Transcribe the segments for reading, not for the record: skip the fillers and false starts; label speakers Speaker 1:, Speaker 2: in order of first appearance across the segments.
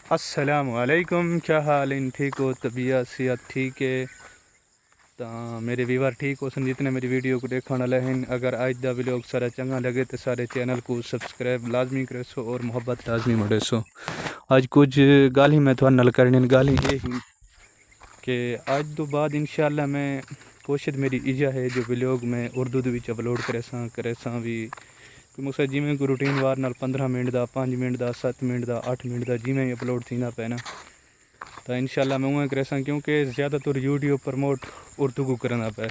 Speaker 1: अस्सलाम वालेकुम, क्या हाल इन? ठीक हो? तबीयत सेहत ठीक है? तो मेरे व्यूवर ठीक हो सन जितने मेरी वीडियो को देखने वाले हैं। अगर आज का व्लॉग सारा चंगा लगे तो सारे चैनल को सब्सक्राइब लाजमी करे सो और मोहब्बत लाजमी मोड़े सो। आज कुछ गाल ही मैं थोड़ा नल करने गाल ही ये ही कि आज तो बाद इंशाल्लाह मैं कोशिश मेरी इजा है जो व्लॉग में उर्दू दे विच अपलोड करे सा भी मुझसे जिमें को रूटीन वार नाल 15 मिनट का 5 मिनट का 7 मिनट का 8 मिनट का जिमें अपलोड थींदा पैना तो इंशाल्लाह मैं उहें करेसा क्योंकि ज़्यादातर यूट्यूब प्रमोट उर्दू को करना पे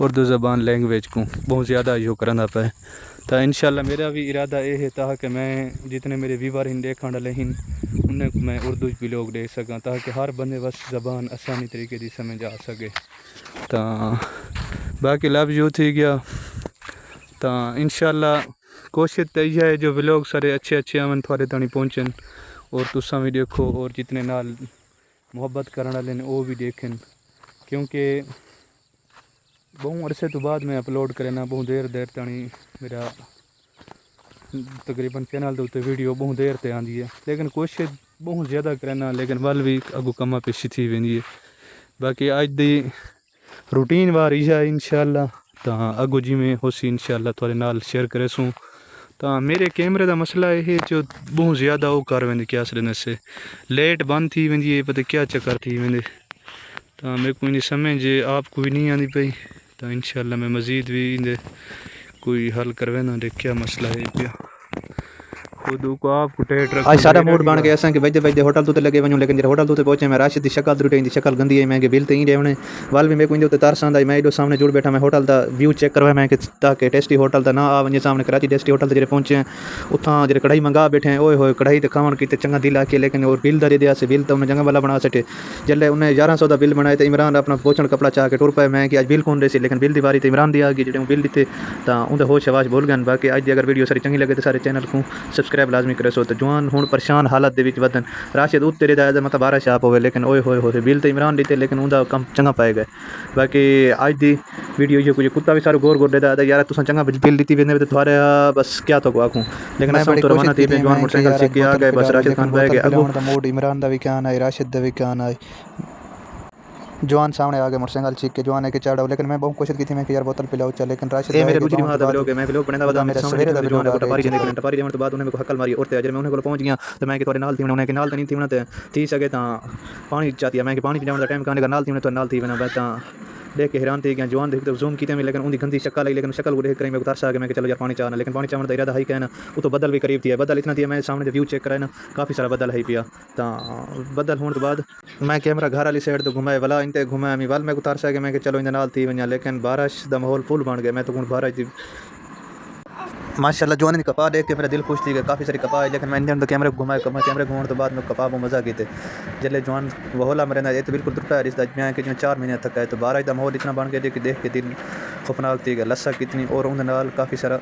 Speaker 1: उर्दू ज़बान लैंग्वेज को बहुत ज़्यादा यो करना पे तो इंशाल्लाह मेरा भी इरादा ये है ताकि मैं जितने मेरे व्यूवर हिंद देखने वाले हैं उन्हें मैं उर्दू भी लोग दे सका ताकि हर बंदे बस ज़बान आसानी तरीके की समझ आ सके। तो बाकी लव यू थी गया तो इंशाल्लाह कोशिश तो यह है जो व्लॉग सारे अच्छे अमन थोड़े तानी पहुँचन और तुसा भी देखो और जितने नाल मोहब्बत करने वाले ने वो भी देखें क्योंकि बहुत अरसे तो बाद में अपलोड करना बहुत देर तानी मेरा तकरीबन चैनल के उत्ते वीडियो बहुत देर ते आती है लेकिन कोशिश बहुत ज़्यादा करना लेकिन वल भी अगू कमा पेशी थी वेंदी है। बाकी अज दी रूटीन वार इहा इंशाल्लाह तो अगू जिमें होसी इंशाल्लाह थोड़े नाल शेयर करे सूँ। तो मेरे कैमरे का मसला यह है जो बहुत ज़्यादा वो कर वेंदे क्या सर से लेट बंद थी वेंदी है पता क्या चक्कर थी वेंदे तो मेरे को नहीं समझ आपको भी नहीं आती पई तो इंशाल्लाह मैं मज़ीद भी इंदे कोई हल करवे ना देख क्या मसला है पिया खुद को आपको टेट रख
Speaker 2: आज सारा मूड बन गया असां कि वजदे वजदे होटल तो लगे वञूं लेकिन जब होटल तो पहुंचे मैं राशिद की शक्ल दुरुटे दी शक्ल गंदी है मैं कि बिल ते ही देवने वाल भी मैं को इंदे उते तरस आंदा मैं एडो सामने जुड़ बैठा मैं होटल दा व्यू चेक करवा मैं कि ताकि टेस्टी होटल दा ना आ वने सामने कराची टेस्टी होटल ते जे पहुंचे उथा जे कढ़ाई मंगा बैठे ओए होए कढ़ाई ते खावन की ते चंगा दिल आके लेकिन और बिल दा दे दिया से बिल तो उन्हें जंगा वाला बना सटे जल्ले उन्हें 1100 दा बिल बनाए ते इमरान अपना पोचण कपड़ा चाह के टुर पाए मैं कि आज बिल कौन दे सी लेकिन बिल दी बारी ते इमरान दी आ गई जेडे बिल दिते ता उनदा होश आवाज भूल गए। बाकी आज दी अगर वीडियो सारी चंगी लगे तो सारे चैनल को सब्सक्राइब लाजमी करे सो तो जवान हुण परेशान हालत दे विच वदन राशिद उत्ते रे दा मतलब 12 छाप होवे लेकिन ओए होए होए बिल तो इमरान दीते लेकिन उनका कम चंगा पाए गए। बाकी आज दी वीडियो जो कुछ कुत्ता भी सारे गोर गोर देता है यार तुसा चंगा बिल दीती वेंदे तो थारे बस क्या तो आखूं लेकिन असा तो रवाना थी जवान मोटरसाइकिल से के आ गए बस राशिद खान भाई के अगो
Speaker 3: मूड इमरान दा भी क्या ना राशिद दा भी क्या ना जवान सामने आ गए मोटरसाइकिल चीख के जवान है कि चढ़ाओ लेकिन मैं बहुत कोशिश की थी मैं कि यार बोतल पिलाओ चल लेकिन राशिद
Speaker 2: ए मेरे दूसरी मां दा व्लॉग है मैं व्लॉग बनेदा वादा मेरे सामने
Speaker 3: सवेरे दा
Speaker 2: जवान
Speaker 3: व्लॉग
Speaker 2: को टपारी देने टपारी देवन तो बाद उन्हें को हकल मारी और ते जब मैं उन्हें को पहुंच गया तो मैं कि तोरे नाल थी उन्हें के नाल नहीं थी उन्हें थी सके ता पानी चाहती मैं कि पानी पीने दा टाइम काने नाल थी उन्हें तो नाल थी बना ता देख के हैरान थी गया जवान देख तो जूम की में लेकिन उनकी गंदी शक्ल आई लेकिन शक्ल को देख कर मैं उतार सा मैं कि चलो यार पानी चाहना लेकिन पानी चाहने का इरादा है कहना वो तो बदल भी करीब थी बदल इतना थी मैं सामने जो व्यू चेक कराया ना काफ़ी सारा बदल है पिया तो बदल होने के बाद मैं कैमरा घर वाली साइड तो घुमाए वाला इनते घुमाया मैं वाल मैं उतार सा मैं कि चलो इन नाल थी वजह लेकिन बारिश का माहौल फुल बन गया मैं तो बारिश माशाल्लाह जवान कपा देख के मेरा दिल खुश थी काफ़ी सारी कपा है लेकिन मैं तो कैमरे घुमाए कैमरे घुमाने तो बाद में कपा वो मज़ा की थे जल्ले जवान वहोला मेरे ना ये तो बिल्कुल टुटा रिश्ता मैं कि 4 महीने तक है तो बारिश का माहौल इतना बन गया कि देख के दिल खौफनाक थी लस्सा कितनी और उन नाल काफ़ी सारा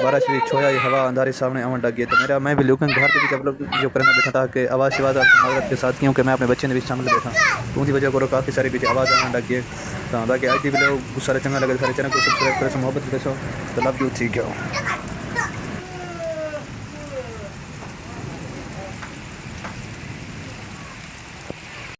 Speaker 2: बारिश भी छोया हवा अंधारे सामने आवन लग गई तो मेरा मैं भी लोगों घर के जब लोग जो करना बैठा था कि आवाज़ शिवाज मदद के साथ क्योंकि मैं अपने बच्चे ने भी शामिल बैठा तो उनकी वजह को काफ़ी सारी पीछे आवाज़ आने लग गई तो बाकी आज भी लोग सारे चंगा लगे सारे चैनल को सब्सक्राइब करें मोहब्बत करें तो लव यू ठीक है।